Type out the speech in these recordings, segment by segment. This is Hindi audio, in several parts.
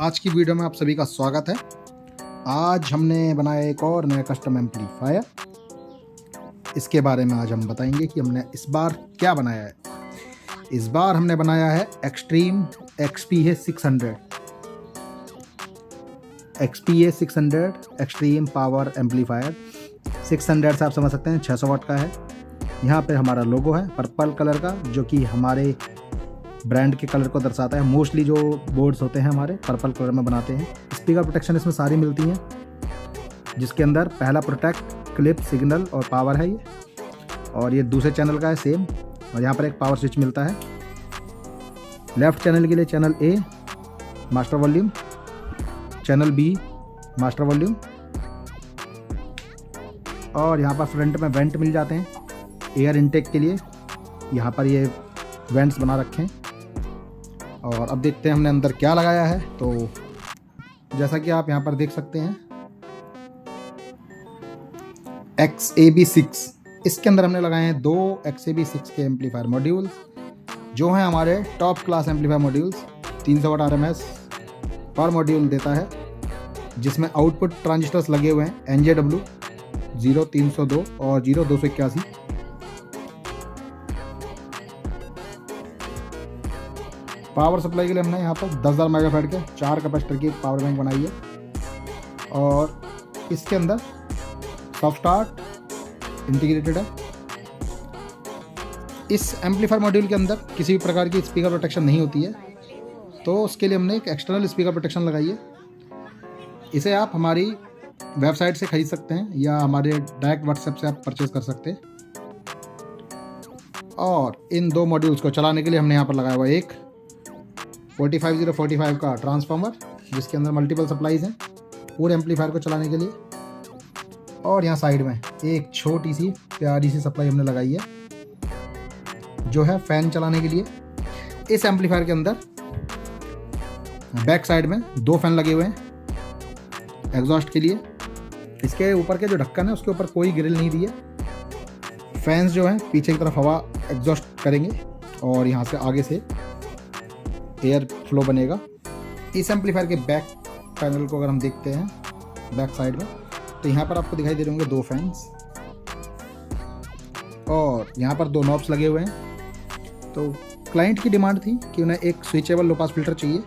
आज की वीडियो में आप सभी का स्वागत है। आज हमने बनाया एक और नया कस्टम एम्पलीफायर। इसके बारे में आज हम बताएंगे कि हमने इस बार क्या बनाया है। इस बार हमने बनाया है extreme XPA 600 extreme power amplifier. 600 से आप समझ सकते हैं 600 वाट का है। यहाँ पे हमारा लोगो है पर्पल कलर का, जो कि हमारे ब्रांड के कलर को दर्शाता है। मोस्टली जो बोर्ड्स होते हैं हमारे पर्पल कलर में बनाते हैं। स्पीकर प्रोटेक्शन इसमें सारी मिलती हैं, जिसके अंदर पहला प्रोटेक्ट, क्लिप, सिग्नल और पावर है ये। और ये दूसरे चैनल का है सेम। और यहाँ पर एक पावर स्विच मिलता है। लेफ्ट चैनल के लिए channel A master volume, channel B master volume. और यहाँ पर फ्रंट में वेंट मिल जाते हैं एयर इनटेक के लिए। यहाँ पर ये वेंट्स बना रखे हैं। और अब देखते हैं हमने अंदर क्या लगाया है। तो जैसा कि आप यहाँ पर देख सकते हैं XAB6, इसके अंदर हमने लगाए हैं 2 XAB6 के एम्पलीफायर मॉड्यूल्स, जो हैं हमारे टॉप क्लास एम्पलीफायर मॉड्यूल्स। 300 वाट RMS पर मॉड्यूल देता है, जिसमें आउटपुट ट्रांजिस्टर्स लगे हुए हैं NJW 0302 और 0281। पावर सप्लाई के लिए हमने यहाँ पर 10,000 मेगाफैड के 4 कैपेसिटर की पावर बैंक बनाई है। और इसके अंदर सॉफ्ट स्टार्ट इंटीग्रेटेड है। इस एम्पलीफायर मॉड्यूल के अंदर किसी भी प्रकार की स्पीकर प्रोटेक्शन नहीं होती है, तो उसके लिए हमने एक एक्सटर्नल स्पीकर प्रोटेक्शन लगाई है। इसे आप हमारी वेबसाइट से खरीद सकते हैं या हमारे डायरेक्ट व्हाट्सएप से आप परचेज कर सकते हैं। और इन 2 मॉड्यूल्स को चलाने के लिए हमने यहाँ पर लगाया हुआ एक 45045 का ट्रांसफार्मर, जिसके अंदर मल्टीपल सप्लाईज हैं पूरे एम्पलीफायर को चलाने के लिए। और यहाँ साइड में एक छोटी सी प्यारी सी सप्लाई हमने लगाई है, जो है फैन चलाने के लिए। इस एम्पलीफायर के अंदर बैक साइड में 2 फैन लगे हुए हैं एग्जॉस्ट के लिए। इसके ऊपर के जो ढक्कन है उसके ऊपर कोई ग्रिल नहीं दी है। फैंस जो हैं पीछे की तरफ हवा एग्जॉस्ट करेंगे और यहाँ से आगे से एयर फ्लो बनेगा। इस एम्पलीफायर के बैक पैनल को अगर हम देखते हैं बैक साइड में, तो यहाँ पर आपको दिखाई दे रहे होंगे 2 फैंस और यहाँ पर 2 नॉब्स लगे हुए हैं। तो क्लाइंट की डिमांड थी कि उन्हें एक स्विचेबल लो पास फिल्टर चाहिए,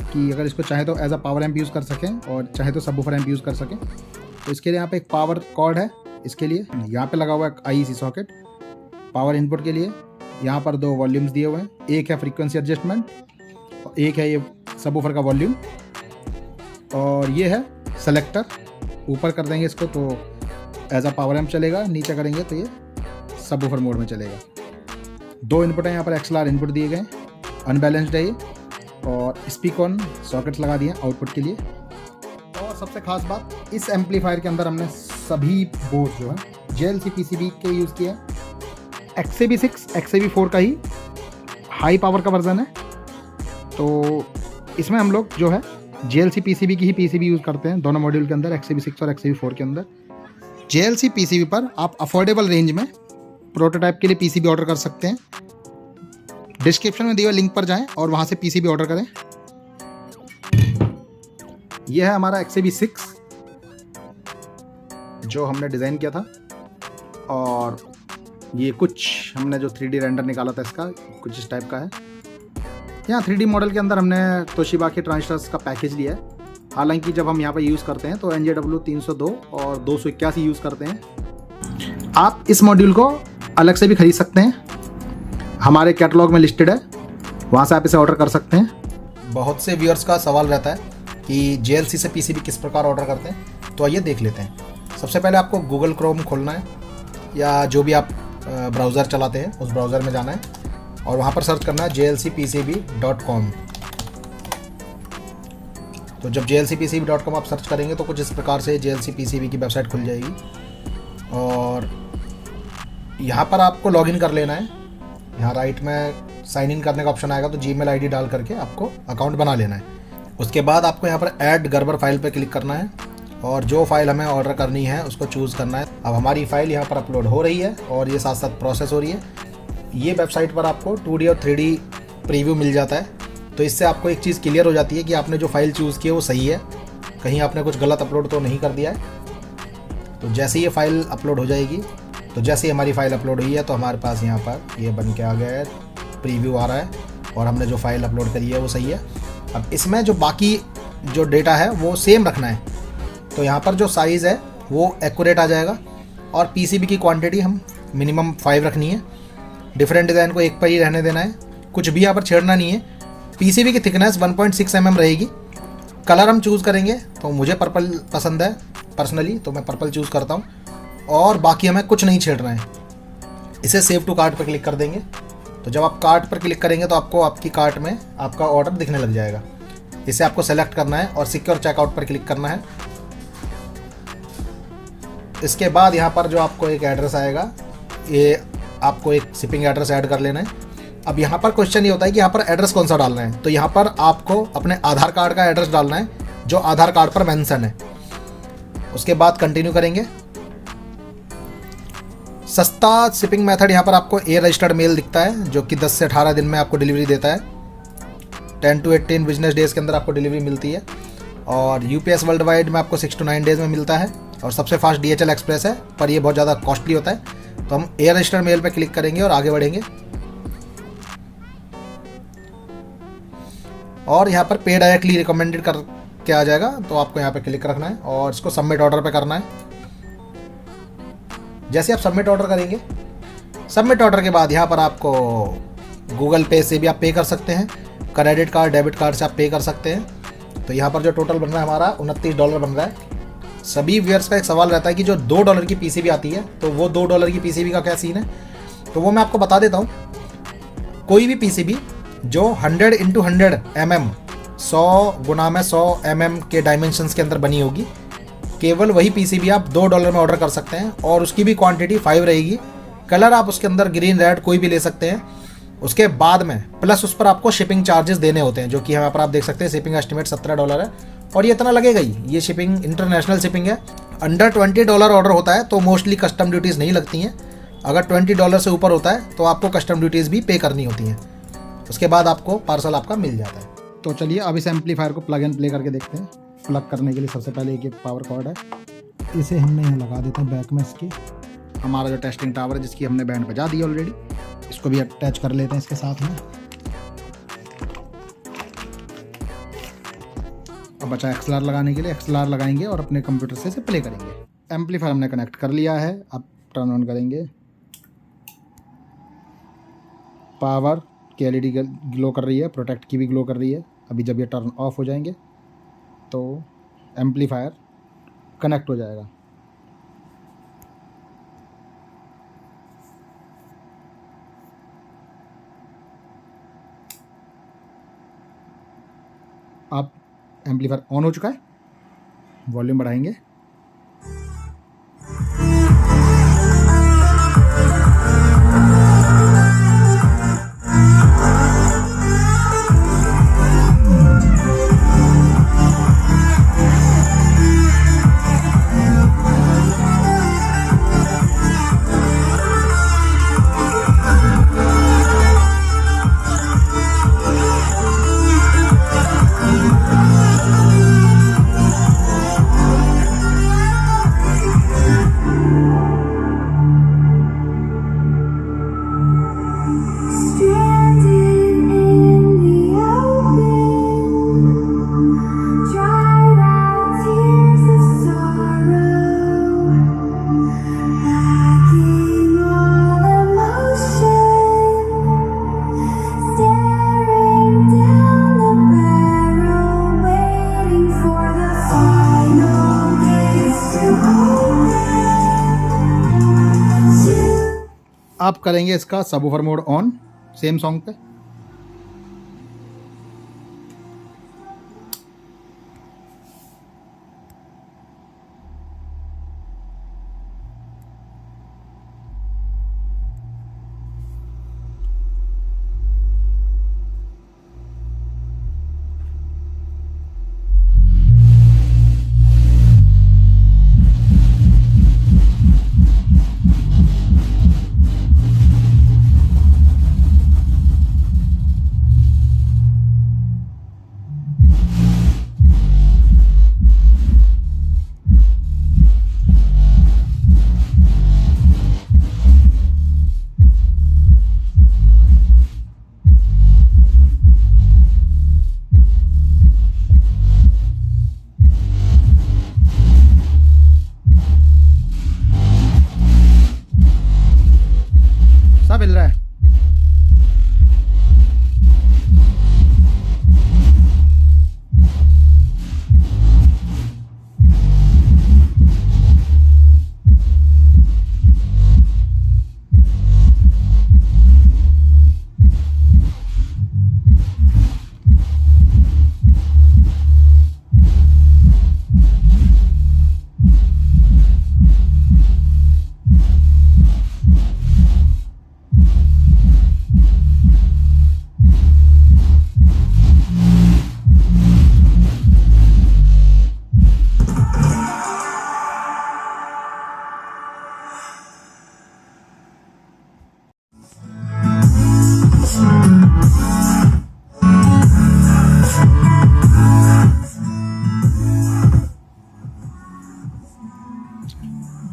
कि अगर इसको चाहे तो as a power amp use कर सकें और चाहे तो सबवूफर एम्प यूज़ कर सकें। तो इसके लिए यहाँ पे एक पावर कॉर्ड है। इसके लिए यहाँ पे लगा हुआ है IEC सॉकेट पावर इनपुट के लिए। यहाँ पर 2 वॉल्यूम्स दिए हुए हैं, एक है फ्रीक्वेंसी एडजस्टमेंट और एक है ये सबवूफर का वॉल्यूम। और ये है सेलेक्टर। ऊपर कर देंगे इसको तो एज अ पावर एम्प चलेगा, नीचे करेंगे तो ये सबवूफर मोड में चलेगा। 2 इनपुट हैं यहाँ पर, XLR इनपुट दिए गए, अनबैलेंस्ड है ये। और स्पीक ऑन सॉकेट्स लगा दिए आउटपुट के लिए। और सबसे खास बात, इस एम्पलीफायर के अंदर हमने सभी बोर्ड जो है JLC PCB के यूज़ किए हैं। XAB6 XAB4 का ही हाई पावर का वर्जन है। तो इसमें हम लोग जो है JLC PCB की ही PCB यूज़ करते हैं दोनों मॉड्यूल के अंदर, XAB6 और XAB4 के अंदर। JLC PCB पर आप अफोर्डेबल रेंज में प्रोटोटाइप के लिए PCB ऑर्डर कर सकते हैं। डिस्क्रिप्शन में दिए हुए लिंक पर जाएं और वहाँ से PCB ऑर्डर करें। यह है हमारा XAB6 जो हमने डिज़ाइन किया था। और ये कुछ हमने जो 3D रेंडर निकाला था इसका कुछ इस टाइप का है। यहाँ 3D मॉडल के अंदर हमने तोशिबा के ट्रांजिस्टर्स का पैकेज लिया है। हालांकि जब हम यहाँ पर यूज़ करते हैं तो NJW 302 और 281 यूज़ करते हैं। आप इस मॉड्यूल को अलग से भी खरीद सकते हैं, हमारे कैटलॉग में लिस्टेड है, वहाँ से आप इसे ऑर्डर कर सकते हैं। बहुत से व्यूअर्स का सवाल रहता है कि JLC से PCB किस प्रकार ऑर्डर करते हैं, तो आइए देख लेते हैं। सबसे पहले आपको गूगल क्रोम खोलना है या जो भी आप ब्राउज़र चलाते हैं उस ब्राउज़र में जाना है और वहाँ पर सर्च करना है jlcpcb.com। तो जब jlcpcb.com आप सर्च करेंगे तो कुछ इस प्रकार से JLC PCB की वेबसाइट खुल जाएगी। और यहाँ पर आपको लॉगिन कर लेना है। यहाँ राइट में साइन इन करने का ऑप्शन आएगा, तो Gmail ID डाल करके आपको अकाउंट बना लेना है। उसके बाद आपको यहाँ पर ऐड गड़बड़ फाइल पर क्लिक करना है और जो फाइल हमें ऑर्डर करनी है उसको चूज़ करना है। अब हमारी फ़ाइल यहाँ पर अपलोड हो रही है और ये साथ साथ प्रोसेस हो रही है। ये वेबसाइट पर आपको 2D और 3D प्रीव्यू मिल जाता है। तो इससे आपको एक चीज़ क्लियर हो जाती है कि आपने जो फाइल चूज़ की है वो सही है, कहीं आपने कुछ गलत अपलोड तो नहीं कर दिया है। तो जैसे ये फाइल अपलोड हो जाएगी, तो जैसे ही हमारी फ़ाइल अपलोड हुई है तो हमारे पास यहाँ पर ये बन के आ गया है, प्रीव्यू आ रहा है और हमने जो फाइल अपलोड करी है वो सही है। अब इसमें जो बाकी जो डेटा है वो सेम रखना है, तो यहाँ पर जो साइज़ है वो एक्यूरेट आ जाएगा और पीसीबी की क्वांटिटी हम मिनिमम 5 रखनी है। डिफरेंट डिज़ाइन को 1 पर ही रहने देना है, कुछ भी यहाँ पर छेड़ना नहीं है। पीसीबी की थिकनेस 1.6 mm रहेगी। कलर हम चूज़ करेंगे, तो मुझे पर्पल पसंद है पर्सनली, तो मैं पर्पल चूज़ करता हूँ और बाकी हमें कुछ नहीं छेड़ना है। इसे सेव टू कार्ट पर क्लिक कर देंगे। तो जब आप कार्ट पर क्लिक करेंगे तो आपको आपकी कार्ट में आपका ऑर्डर दिखने लग जाएगा। इसे आपको सेलेक्ट करना है और सिक्योर चेकआउट पर क्लिक करना है। इसके बाद यहाँ पर जो आपको एक एड्रेस आएगा, ये आपको एक शिपिंग एड्रेस ऐड कर लेना है। अब यहाँ पर क्वेश्चन ये होता है कि यहाँ पर एड्रेस कौन सा डालना है, तो यहाँ पर आपको अपने आधार कार्ड का एड्रेस डालना है जो आधार कार्ड पर मेंशन है। उसके बाद कंटिन्यू करेंगे। सस्ता शिपिंग मेथड यहाँ पर आपको एयर रजिस्टर्ड मेल दिखता है, जो कि 10 से 18 दिन में आपको डिलीवरी देता है। 10 to 18 बिजनेस डेज़ के अंदर आपको डिलीवरी मिलती है और यूपीएस वर्ल्ड वाइड में आपको 6 to 9 डेज़ में मिलता है और सबसे फास्ट DHL एक्सप्रेस है, पर ये बहुत ज़्यादा कॉस्टली होता है। तो हम एयर रजिस्टर्ड मेल पर क्लिक करेंगे और आगे बढ़ेंगे और यहाँ पर पे डायरेक्टली रिकमेंडेड करके आ जाएगा, तो आपको यहाँ पर क्लिक रखना है और इसको सबमिट ऑर्डर पर करना है। जैसे आप सबमिट ऑर्डर करेंगे, सबमिट ऑर्डर के बाद यहाँ पर आपको गूगल पे से भी आप पे कर सकते हैं, क्रेडिट कार्ड डेबिट कार्ड से आप पे कर सकते हैं। तो यहाँ पर जो टोटल बन रहा है हमारा $29 बन रहा है। सभी व्यूअर्स का एक सवाल रहता है कि जो $2 की पीसीबी आती है, तो वो $2 की पीसीबी का क्या सीन है, तो वो मैं आपको बता देता हूँ। कोई भी पीसीबी जो 100 × 100 mm 100 × 100 mm के डायमेंशंस के अंदर बनी होगी, केवल वही पीसीबी आप $2 में ऑर्डर कर सकते हैं और उसकी भी क्वांटिटी 5 रहेगी। कलर आप उसके अंदर ग्रीन रेड कोई भी ले सकते हैं। उसके बाद में प्लस उस पर आपको शिपिंग चार्जेस देने होते हैं, जो कि यहाँ पर आप देख सकते हैं शिपिंग एस्टिमेट $17 है और ये इतना लगेगा ही। ये शिपिंग इंटरनेशनल शिपिंग है। अंडर $20 ऑर्डर होता है तो मोस्टली कस्टम ड्यूटीज़ नहीं लगती हैं। अगर $20 से ऊपर होता है तो आपको कस्टम ड्यूटीज़ भी पे करनी होती हैं। उसके बाद आपको पार्सल आपका मिल जाता है। तो चलिए अब इस एम्पलीफायर को प्लग एंड प्ले करके देखते हैं। प्लग करने के लिए सबसे पहले एक पावर कॉर्ड है, इसे हमने यहाँ लगा देते हैं बैक में इसके। हमारा जो टेस्टिंग टावर है जिसकी हमने बैंड बजा दी ऑलरेडी, इसको भी अटैच कर लेते हैं इसके साथ में। अब बचा XLR लगाने के लिए, XLR लगाएंगे और अपने कंप्यूटर से इसे प्ले करेंगे। एम्पलीफायर हमने कनेक्ट कर लिया है। अब टर्न ऑन करेंगे। पावर की LED ग्लो कर रही है, प्रोटेक्ट की भी ग्लो कर रही है। अभी जब ये टर्न ऑफ हो जाएंगे तो एम्पलीफायर कनेक्ट हो जाएगा। अब एम्पलीफायर ऑन हो चुका है। वॉल्यूम बढ़ाएंगे। आप करेंगे इसका subwoofer mode on same song पे।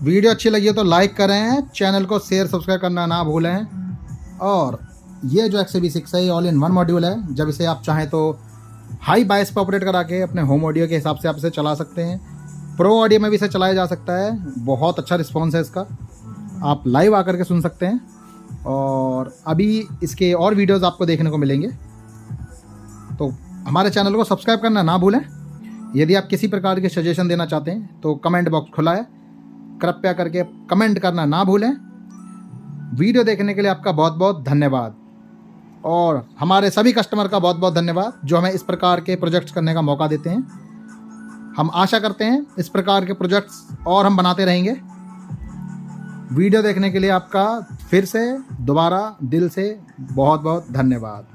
वीडियो अच्छी लगी हो तो लाइक करें, चैनल को शेयर सब्सक्राइब करना ना भूलें। और ये जो XAV6 है ये ऑल इन वन मॉड्यूल है। जब इसे आप चाहें तो हाई बायस पर ऑपरेट करा के अपने होम ऑडियो के हिसाब से आप इसे चला सकते हैं। प्रो ऑडियो में भी इसे चलाया जा सकता है। बहुत अच्छा रिस्पॉन्स है इसका, आप लाइव आकर के सुन सकते हैं। और अभी इसके और वीडियोज़ आपको देखने को मिलेंगे, तो हमारे चैनल को सब्सक्राइब करना ना भूलें। यदि आप किसी प्रकार के सजेशन देना चाहते हैं तो कमेंट बॉक्स खुला है, कृपया करके कमेंट करना ना भूलें। वीडियो देखने के लिए आपका बहुत बहुत धन्यवाद, और हमारे सभी कस्टमर का बहुत बहुत धन्यवाद जो हमें इस प्रकार के प्रोजेक्ट्स करने का मौका देते हैं। हम आशा करते हैं इस प्रकार के प्रोजेक्ट्स और हम बनाते रहेंगे। वीडियो देखने के लिए आपका फिर से दोबारा दिल से बहुत बहुत धन्यवाद।